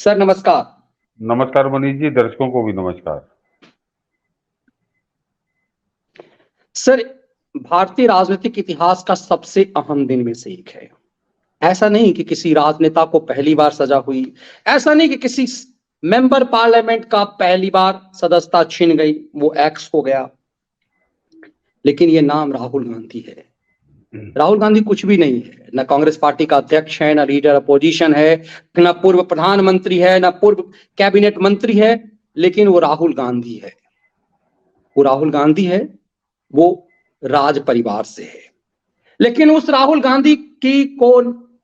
Sir नमस्कार। नमस्कार मनीष जी, दर्शकों को भी नमस्कार। सर, भारतीय राजनीतिक इतिहास का सबसे अहम दिन में से एक है। ऐसा नहीं कि किसी राजनेता को पहली बार सजा हुई, ऐसा नहीं कि किसी मेंबर पार्लियामेंट का पहली बार सदस्यता छिन गई, वो एक्स हो गया। लेकिन ये नाम राहुल गांधी है। राहुल गांधी कुछ भी नहीं है, न कांग्रेस पार्टी का अध्यक्ष है, न लीडर अपोजिशन है, न पूर्व प्रधानमंत्री है, न पूर्व कैबिनेट मंत्री है, लेकिन वो राहुल गांधी है। वो राहुल गांधी है, वो राज परिवार से है। लेकिन उस राहुल गांधी की को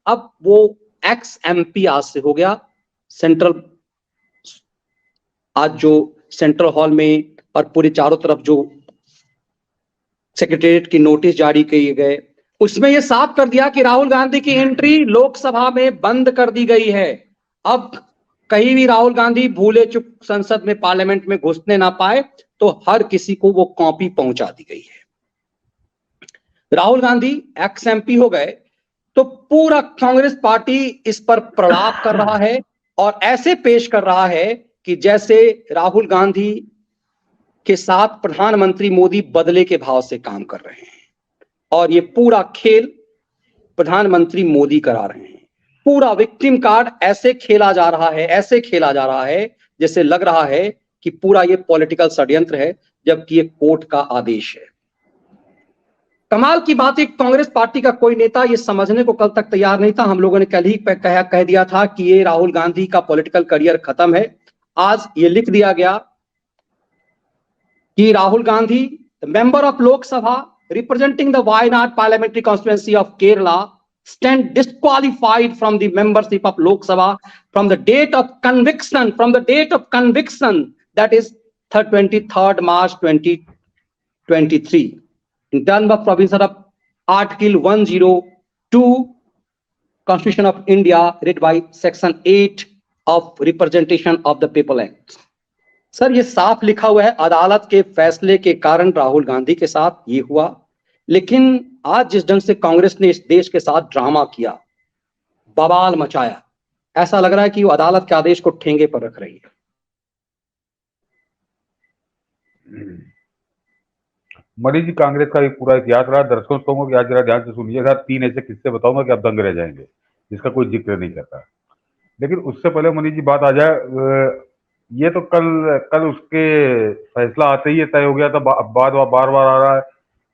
अब वो एक्स एमपी आज से हो गया। सेंट्रल आज जो सेंट्रल हॉल में और पूरे चारों तरफ जो सेक्रेटेरिएट की नोटिस जारी किए गए, उसमें यह साफ कर दिया कि राहुल गांधी की एंट्री लोकसभा में बंद कर दी गई है। अब कहीं भी राहुल गांधी भूले चुक संसद में पार्लियामेंट में घुसने ना पाए, तो हर किसी को वो कॉपी पहुंचा दी गई है। राहुल गांधी एक्स एमपी हो गए तो पूरा कांग्रेस पार्टी इस पर प्रलाप कर रहा है और ऐसे पेश कर रहा है कि जैसे राहुल गांधी के साथ प्रधानमंत्री मोदी बदले के भाव से काम कर रहे हैं और ये पूरा खेल प्रधानमंत्री मोदी करा रहे हैं। पूरा विक्टिम कार्ड ऐसे खेला जा रहा है, ऐसे खेला जा रहा है जैसे लग रहा है कि पूरा ये पॉलिटिकल षड्यंत्र है, जबकि ये कोर्ट का आदेश है। कमाल की बात है, कांग्रेस पार्टी का कोई नेता ये समझने को कल तक तैयार नहीं था। हम लोगों ने कल ही कह दिया था कि ये राहुल गांधी का पॉलिटिकल करियर खत्म है। आज ये लिख दिया गया कि Rahul Gandhi, the member of Lok Sabha representing the Wayanad parliamentary constituency of Kerala, stand disqualified from the membership of Lok Sabha from the date of conviction, that is 23rd March 2023, in terms of provision of Article 102 Constitution of India, read by Section 8 of Representation of the People Act। Sir, ये साफ लिखा हुआ है, अदालत के फैसले के कारण राहुल गांधी के साथ ये हुआ। लेकिन आज जिस ढंग से कांग्रेस ने इस देश के साथ ड्रामा किया, बवाल मचाया, ऐसा लग रहा है कि वो अदालत के आदेश को ठेंगे पर रख रही है। मनीष जी, कांग्रेस का एक पूरा इतिहास रहा। दर्शकों को आज जरा ध्यान से सुनिएगा। 3 ऐसे किस्से बताऊंगा कि आप दंग रह जाएंगे, जिसका कोई जिक्र नहीं करता। लेकिन उससे पहले मनीष जी बात आ जाए, ये तो कल उसके फैसला आते ही तय हो गया था। बार बार आ रहा है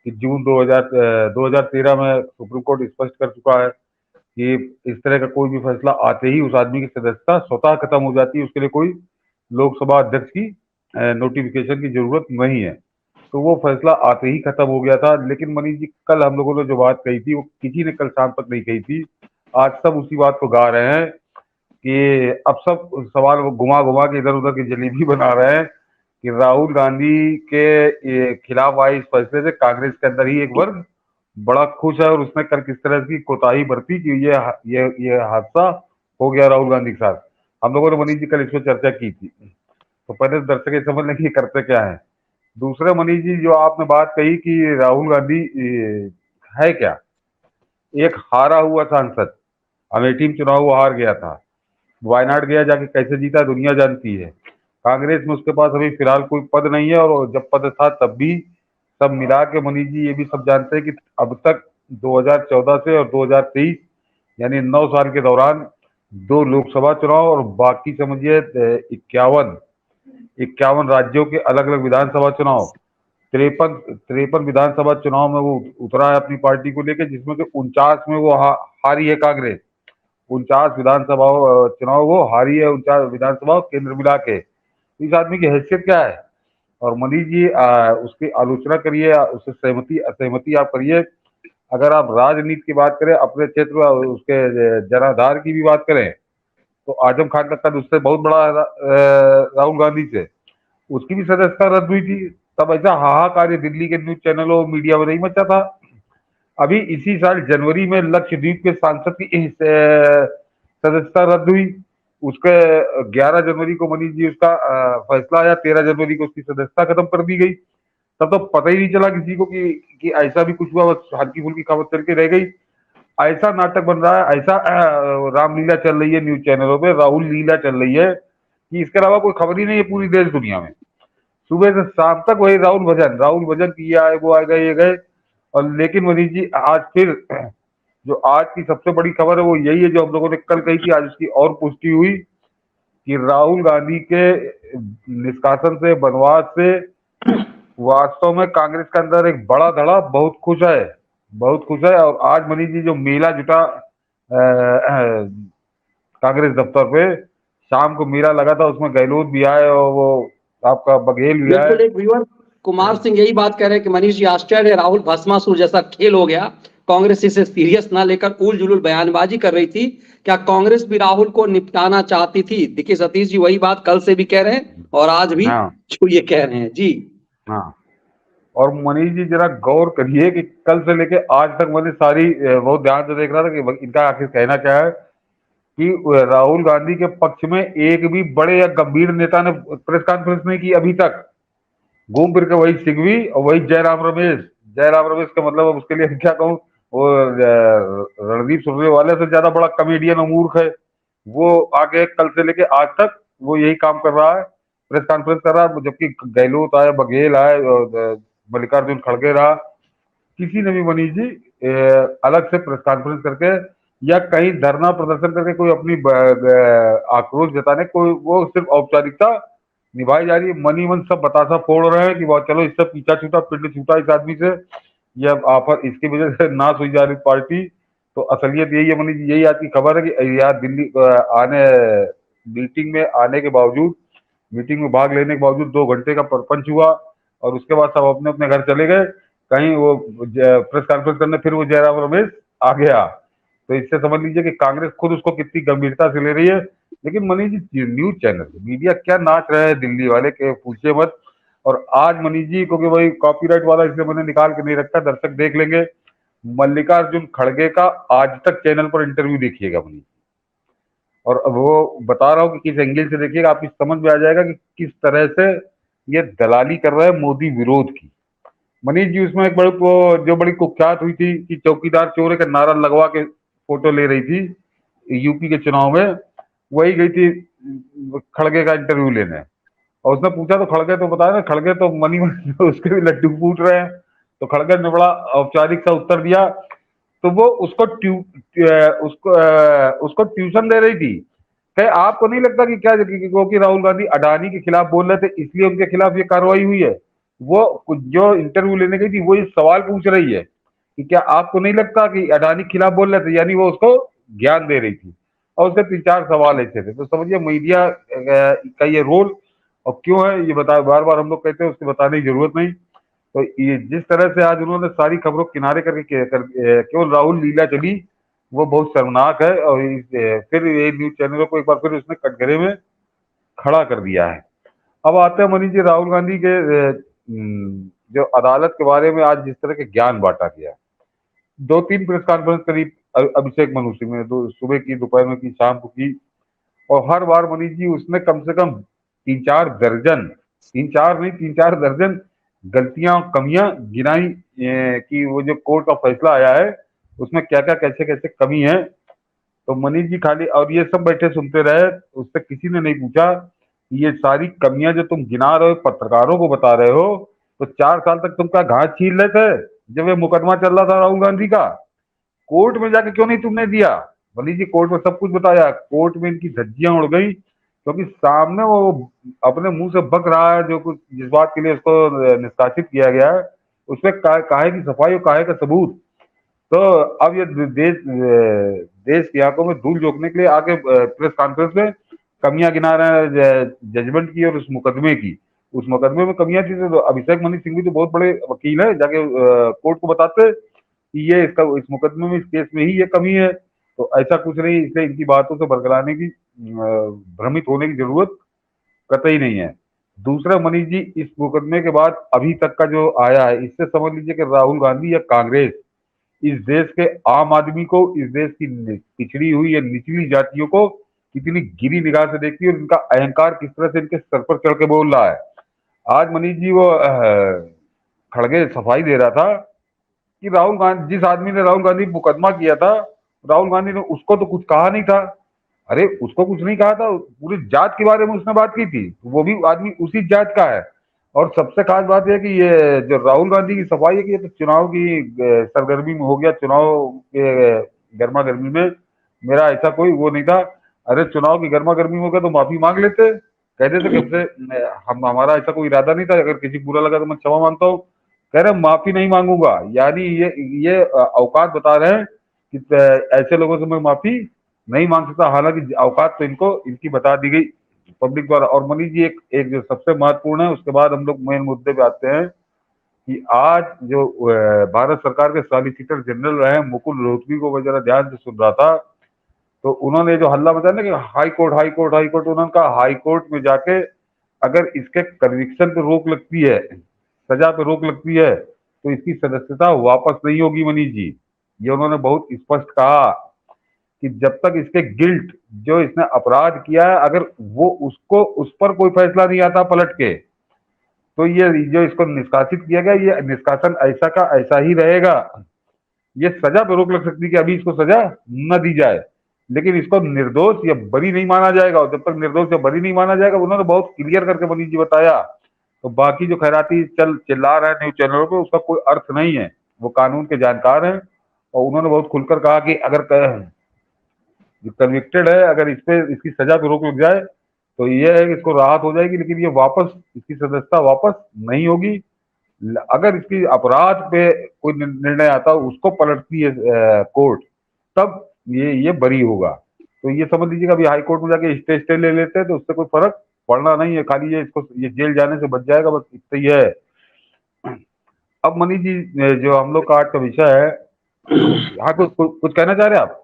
कि जून 2013 में सुप्रीम कोर्ट स्पष्ट कर चुका है कि इस तरह का कोई भी फैसला आते ही उस आदमी की सदस्यता स्वतः खत्म हो जाती है। उसके लिए कोई लोकसभा अध्यक्ष की नोटिफिकेशन की जरूरत नहीं है। तो वो फैसला आते ही खत्म हो गया था। लेकिन मनीष जी, कल हम लोगों ने जो बात कही थी वो किसी ने कल शाम तक नहीं कही थी। आज सब उसी बात को गा रहे हैं कि अब सब सवाल घुमा घुमा के इधर उधर की जलेबी बना रहे हैं कि राहुल गांधी के खिलाफ आए इस फैसले से कांग्रेस के अंदर ही एक वर्ग बड़ा खुश है और उसने कल किस तरह की कोताही बरती कि ये हादसा हो गया राहुल गांधी के साथ। हम लोगों ने मनीष जी कल इस पर चर्चा की थी। तो पहले दर्शक ये समझ लें कि करते क्या है। दूसरे मनीष जी, जो आपने बात कही कि राहुल गांधी है क्या, एक हारा हुआ सांसद। अमेठी में चुनाव वो हार गया था, वायनाड गया, जाके कैसे जीता दुनिया जानती है। कांग्रेस में उसके पास अभी फिलहाल कोई पद नहीं है और जब पद था तब भी सब मिला के मनीष जी ये भी सब जानते हैं कि अब तक 2014 से और 2023 यानी 9 साल के दौरान 2 लोकसभा चुनाव और बाकी समझिए 51 राज्यों के अलग अलग विधानसभा चुनाव, 53 विधानसभा चुनाव में वो उतरा है अपनी पार्टी को लेकर, जिसमें से 49 में वो हारी है कांग्रेस। 49 विधानसभा चुनाव वो हारी है, 49 विधानसभा केंद्र मिला के। इस आदमी की हैसियत क्या है? और मनीष जी उसकी आलोचना करिए, उससे सहमति असहमति आप करिए। अगर आप राजनीति की बात करें, अपने क्षेत्र उसके जनाधार की भी बात करें, तो आजम खान का कद उससे बहुत बड़ा राहुल गांधी से। उसकी भी सदस्यता रद्द हुई थी, तब ऐसा हाहाकार दिल्ली के न्यूज चैनलों मीडिया में नहीं मचा था। अभी इसी साल जनवरी में लक्षद्वीप के सांसद की सदस्यता रद्द हुई। उसके 11 जनवरी को मनीष जी उसका फैसला आया, 13 जनवरी को उसकी सदस्यता खत्म कर दी गई। तब तो पता ही नहीं चला किसी को कि ऐसा भी कुछ हुआ, बस हल्की फुल्की खबर चल के रह गई। ऐसा नाटक बन रहा है, ऐसा रामलीला चल रही है न्यूज चैनलों पे, राहुल लीला चल रही है कि इसके अलावा कोई खबर ही नहीं है पूरी देश दुनिया में। सुबह से शाम तक वही राहुल भजन की ये आए वो आ गए ये गए। और लेकिन मनीष जी आज फिर जो आज की सबसे बड़ी खबर है वो यही है जो हम लोगों ने कल कही थी, आज उसकी और पुष्टि हुई कि राहुल गांधी के निष्कासन से, वनवास से वास्तव में कांग्रेस के अंदर एक बड़ा धड़ा बहुत खुश है, बहुत खुश है। और आज मनीष जी जो मेला जुटा कांग्रेस दफ्तर पे, शाम को मेला लगा था, उसमें गहलोत भी आए और वो आपका बघेल भी आए। बिल्कुल, एक व्यूअर कुमार सिंह यही बात कह रहे हैं कि मनीष जी आश्चर्य है, राहुल भस्मासुर जैसा खेल हो गया, कांग्रेस इसे सीरियस ना लेकर उल जुलूल बयानबाजी कर रही थी, क्या कांग्रेस भी राहुल को निपटाना चाहती थी? देखिए सतीश जी वही बात कल से भी कह रहे हैं और आज भी हाँ जो ये कह रहे हैं जी। हाँ। और मनीष जी जरा गौर करिए कि कल से लेके आज तक मैंने सारी बहुत ध्यान से देख रहा था कि इनका आखिर कहना क्या है कि राहुल गांधी के पक्ष में एक भी बड़े या गंभीर नेता ने प्रेस कॉन्फ्रेंस नहीं की अभी तक। घूम फिर के वही सिंघवी और वही जयराम रमेश का मतलब अब उसके लिए क्या कहूँ, वो रणदीप सुरजेवाला से ज्यादा बड़ा कॉमेडियन और मूर्ख है वो। आगे कल से लेके आज तक वो यही काम कर रहा है, प्रेस कॉन्फ्रेंस कर रहा है, जबकि गहलोत आए, बघेल आए, मल्लिकार्जुन खड़गे रहा, किसी ने भी मनीष जी अलग से प्रेस कॉन्फ्रेंस करके या कहीं धरना प्रदर्शन करके कोई अपनी आक्रोश जताने, कोई वो सिर्फ औपचारिकता निभाई जा रही है। मनी मन सब बतासा फोड़ रहे हैं कि बहुत चलो इससे पीछा छूटा, पिंड छूटा इस आदमी से, या आफर इसकी वजह से नाश हुई जा रही पार्टी। तो असलियत यही है मनीष जी, यही आज की खबर है कि यार दिल्ली आने मीटिंग में आने के बावजूद, मीटिंग में भाग लेने के बावजूद 2 घंटे का परपंच हुआ और उसके बाद सब अपने अपने घर चले गए। कहीं वो प्रेस कॉन्फ्रेंस करने फिर वो जयराम रमेश आ गया। तो इससे समझ लीजिए कि कांग्रेस खुद उसको कितनी गंभीरता से ले रही है। लेकिन Manish ji news channel media क्या नाच रहे हैं दिल्ली वाले के, पूछे मत। और आज मनीष जी क्योंकि वही कॉपीराइट वाला इसलिए मैंने निकाल के नहीं रखा, दर्शक देख लेंगे, मल्लिकार्जुन खड़गे का आज तक चैनल पर इंटरव्यू देखिएगा मनीष। और अब वो बता रहा हूँ कि किस एंगल से देखिएगा, आप समझ में आ जाएगा कि किस तरह से ये दलाली कर रहा है मोदी विरोध की। मनीष जी उसमें एक बड़ी जो बड़ी कुख्यात हुई थी कि चौकीदार चोर का नारा लगवा के फोटो ले रही थी यूपी के चुनाव में, वही गई थी खड़गे का इंटरव्यू लेने। और उसने पूछा तो खड़गे तो बताया ना, खड़गे तो मनी उसके भी लड्डू फूट रहे हैं। तो खड़गे ने बड़ा औपचारिक सा उत्तर दिया। तो वो उसको ट्यूशन दे रही थी। कहे आपको नहीं लगता कि क्या कि राहुल गांधी अडानी के खिलाफ बोल रहे थे इसलिए उनके खिलाफ ये कार्रवाई हुई है? वो जो इंटरव्यू लेने गई थी वो ये सवाल पूछ रही है कि क्या आपको नहीं लगता कि अडानी के खिलाफ बोल रहे थे, यानी वो उसको ज्ञान दे रही थी। और उसके 3-4 सवाल ऐसे थे। तो समझिए मीडिया का ये रोल और क्यों है ये बता, बार बार हम लोग कहते हैं, उसके बताने की जरूरत नहीं। तो ये जिस तरह से आज उन्होंने सारी खबरों किनारे करके केवल राहुल लीला चली, वो बहुत शर्मनाक है। और फिर ये न्यूज चैनलों को एक बार फिर उसने कटघरे में खड़ा कर दिया है। अब आते हैं मनीष जी राहुल गांधी के जो अदालत के बारे में आज जिस तरह के ज्ञान बांटा गया, 2-3 प्रेस कॉन्फ्रेंस करीब अभिषेक मनु सिंह ने सुबह की, दोपहर में की, शाम को की। और हर बार मनीष जी उसने कम से कम 3-4 दर्जन, 3-4 नहीं 3-4 दर्जन गलतियां कमियां गिनाई कि वो जो कोर्ट का फैसला आया है उसमें क्या क्या कैसे कैसे कमी है। तो मनीष जी खाली और ये सब बैठे सुनते रहे, उससे किसी ने नहीं पूछा ये सारी कमियां जो तुम गिना रहे हो, पत्रकारों को बता रहे हो, तो 4 साल तक तुम क्या घास छील रहे थे जब ये मुकदमा चल रहा था राहुल गांधी का? कोर्ट में जाके क्यों नहीं तुमने दिया? मनीष जी कोर्ट में सब कुछ बताया, कोर्ट में इनकी धज्जियां उड़ गई क्योंकि सामने वो अपने मुंह से बक रहा है जो कुछ, जिस बात के लिए उसको निष्कासित किया गया है उसमें काहे की सफाई और काहे का सबूत। तो अब ये देश की आंखों में धूल झोंकने के लिए आगे प्रेस कॉन्फ्रेंस में कमियां गिना रहे हैं जजमेंट की और उस मुकदमे की। उस मुकदमे में कमियां थी तो अभिषेक मनु सिंघवी तो बहुत बड़े वकील है, जाके कोर्ट को बताते कि ये इसका इस मुकदमे में, इस केस में ही ये कमी है। तो ऐसा कुछ नहीं, इसलिए इनकी बातों से बरगलाने की, भ्रमित होने की जरूरत कतई नहीं है। दूसरा मनीष जी इस मुकदमे के बाद अभी तक का जो आया है, इससे समझ लीजिए कि राहुल गांधी या कांग्रेस इस देश के आम आदमी को, इस देश की पिछड़ी हुई या निचली जातियों को कितनी गिरी निगाह से देखती है और इनका अहंकार किस तरह से इनके सर पर चढ़ के बोल रहा है। आज मनीष जी वो खड़गे सफाई दे रहा था कि राहुल गांधी, जिस आदमी ने राहुल गांधी मुकदमा किया था, राहुल गांधी ने उसको तो कुछ कहा नहीं था। अरे उसको कुछ नहीं कहा था, पूरी जात के बारे में उसने बात की थी, वो भी आदमी उसी जात का है। और सबसे खास बात यह कि ये जो राहुल गांधी की सफाई है कि ये तो चुनाव की सरगर्मी में हो गया, चुनाव के गर्मा गर्मी में, मेरा ऐसा कोई वो नहीं था। अरे चुनाव की गर्मा गर्मी में हो गया तो माफी मांग लेते, कह देते कि हमसे हमारा ऐसा कोई इरादा नहीं था, अगर किसी को बुरा लगा तो मैं क्षमा मांगता हूँ। कह रहे माफी नहीं मांगूंगा, यानी ये औकात बता रहे हैं कि ऐसे लोगों से मैं माफी नहीं मांग सकता। हालांकि औकात तो इनको इनकी बता दी गई पब्लिक द्वारा। और मनीष जी एक जो सबसे महत्वपूर्ण है, उसके बाद हम लोग मेन मुद्दे पे आते हैं कि आज जो भारत सरकार के सॉलिसिटर जनरल रहे मुकुल रोहतगी को मैं जरा ध्यान से सुन रहा था, तो उन्होंने जो हल्ला मचाया ना कि high court high court high court, उन्होंने कहा हाई कोर्ट में जाके अगर इसके कन्विक्शन पे रोक लगती है, सजा पे रोक लगती है, तो इसकी सदस्यता वापस नहीं होगी मनीष जी। ये उन्होंने बहुत स्पष्ट कहा कि जब तक इसके गिल्ट, जो इसने अपराध किया है, अगर वो उसको उस पर कोई फैसला नहीं आता पलट के, तो ये जो इसको निष्कासित किया गया, ये निष्कासन ऐसा का ऐसा ही रहेगा। ये सजा पे रोक लग सकती है कि अभी इसको सजा न दी जाए, लेकिन इसको निर्दोष या बरी नहीं माना जाएगा। और जब तक निर्दोष या बरी नहीं माना जाएगा, उन्होंने बहुत क्लियर करके मनीष जी बताया। तो बाकी जो खैराती चिल्ला रहे हैं न्यूज चैनलों पे, उसका कोई अर्थ नहीं है, वो कानून के जानकार हैं। और उन्होंने बहुत खुलकर कहा कि अगर कन्विक्टेड है, अगर इस पे इसकी सजा पे रोक लग जाए तो ये है कि इसको राहत हो जाएगी, लेकिन ये वापस इसकी सदस्यता वापस नहीं होगी। अगर इसकी अपराध पे कोई निर्णय आता है, उसको पलटती है कोर्ट, तब ये बरी होगा। तो ये समझ लीजिएगा अभी हाई कोर्ट में जाके स्टे ले लेते हैं तो उससे कोई फर्क पड़ना नहीं है, खाली ये जेल जाने से बच जाएगा, बस इतना ही है। अब मनीष जी जो हम लोग का आज का विषय है, हाँ कुछ कहना चाह रहे हैं आप?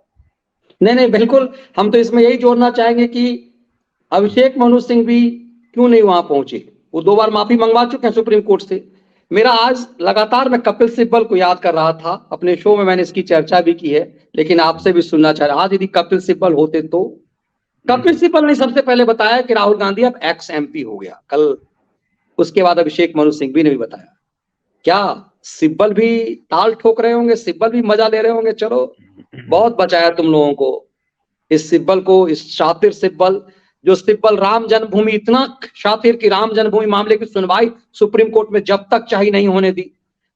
नहीं बिल्कुल, हम तो इसमें यही जोड़ना चाहेंगे कि अभिषेक मनु सिंह भी क्यों नहीं वहां पहुंचे। वो 2 बार माफी मंगवा चुके हैं सुप्रीम कोर्ट से। मेरा आज लगातार मैं कपिल सिब्बल को याद कर रहा था, अपने शो में मैंने इसकी चर्चा भी की है, लेकिन आपसे भी सुनना चाह रहा। आज यदि कपिल सिब्बल होते तो कपिल सिब्बल ने सबसे पहले बताया कि राहुल गांधी अब एक्स एमपी हो गया कल। उसके बाद अभिषेक मनु सिंघवी ने भी बताया। क्या सिब्बल भी ताल ठोक रहे होंगे, सिब्बल भी मजा ले रहे होंगे? चलो बहुत बचाया तुम लोगों को, इस सिब्बल को, इस शातिर सिब्बल, जो सिब्बल राम जन्मभूमि, इतना शातिर की राम जन्मभूमि मामले की सुनवाई सुप्रीम कोर्ट में जब तक चाही नहीं होने दी।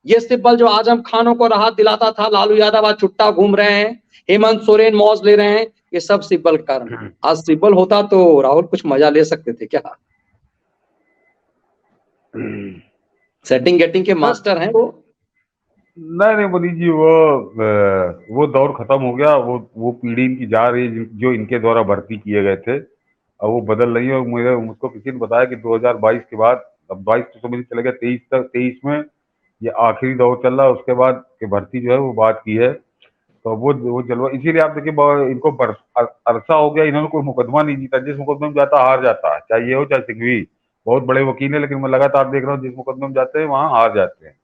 ये सिब्बल जो आजम खानों को राहत दिलाता था, लालू यादव आज चुट्टा घूम रहे हैं, हेमंत सोरेन मौज ले रहे हैं, ये सब सिब्बल का कारण है। आज सिब्बल होता तो राहुल कुछ मजा ले सकते थे क्या? सेटिंग गेटिंग के मास्टर हैं वो। नहीं मनीष जी, वो दौर खत्म हो गया। वो पीढ़ी इनकी जा रही है जो इनके द्वारा भर्ती किए गए थे, अब वो बदल रही है। और मुझको किसी ने बताया कि 2022 के बाद, अब 22 तो समझ चले गया, 23 में ये आखिरी दौर चल रहा है, उसके बाद की भर्ती जो है वो बात की है। तो वो जलवा, इसीलिए आप देखिए इनको अरसा हो गया, इन्होंने कोई मुकदमा नहीं जीता। जिस मुकदमे में जाता हार जाता है, चाहे ये हो चाहे सिंघवी, बहुत बड़े वकील है, लेकिन मैं लगातार देख रहा हूँ जिस मुकदमे में जाते हैं वहां हार जाते हैं।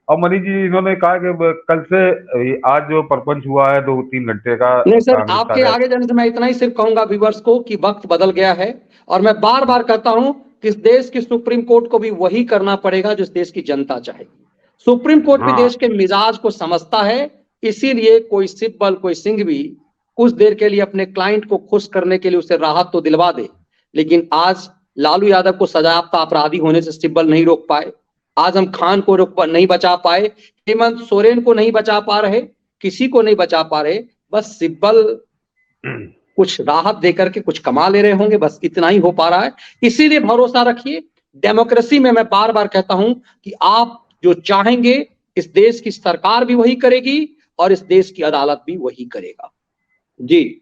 अब मनीष जी इन्होंने कहा कि कल से आज जो परपंच हुआ है 2-3 घंटे का, नहीं सर, आपके आगे जाने से मैं इतना ही सिर्फ कहूंगा व्यूअर्स को कि वक्त बदल गया है, और मैं बार बार कहता हूं कि इस देश की सुप्रीम कोर्ट को भी वही करना पड़ेगा जो इस देश की जनता चाहेगी। सुप्रीम कोर्ट भी देश के मिजाज को समझता है, इसीलिए कोई सिब्बल कोई सिंघवी कुछ देर के लिए अपने क्लाइंट को खुश करने के लिए उसे राहत तो दिलवा दे, लेकिन आज लालू यादव को सजायाफ्ता अपराधी होने से सिब्बल नहीं रोक पाए, आजम खान को नहीं बचा पाए, हेमंत सोरेन को नहीं बचा पा रहे, किसी को नहीं बचा पा रहे। बस सिब्बल कुछ राहत देकर के कुछ कमा ले रहे होंगे, बस इतना ही हो पा रहा है। इसीलिए भरोसा रखिए, डेमोक्रेसी में मैं बार बार कहता हूं कि आप जो चाहेंगे इस देश की सरकार भी वही करेगी और इस देश की अदालत भी वही करेगा। जी।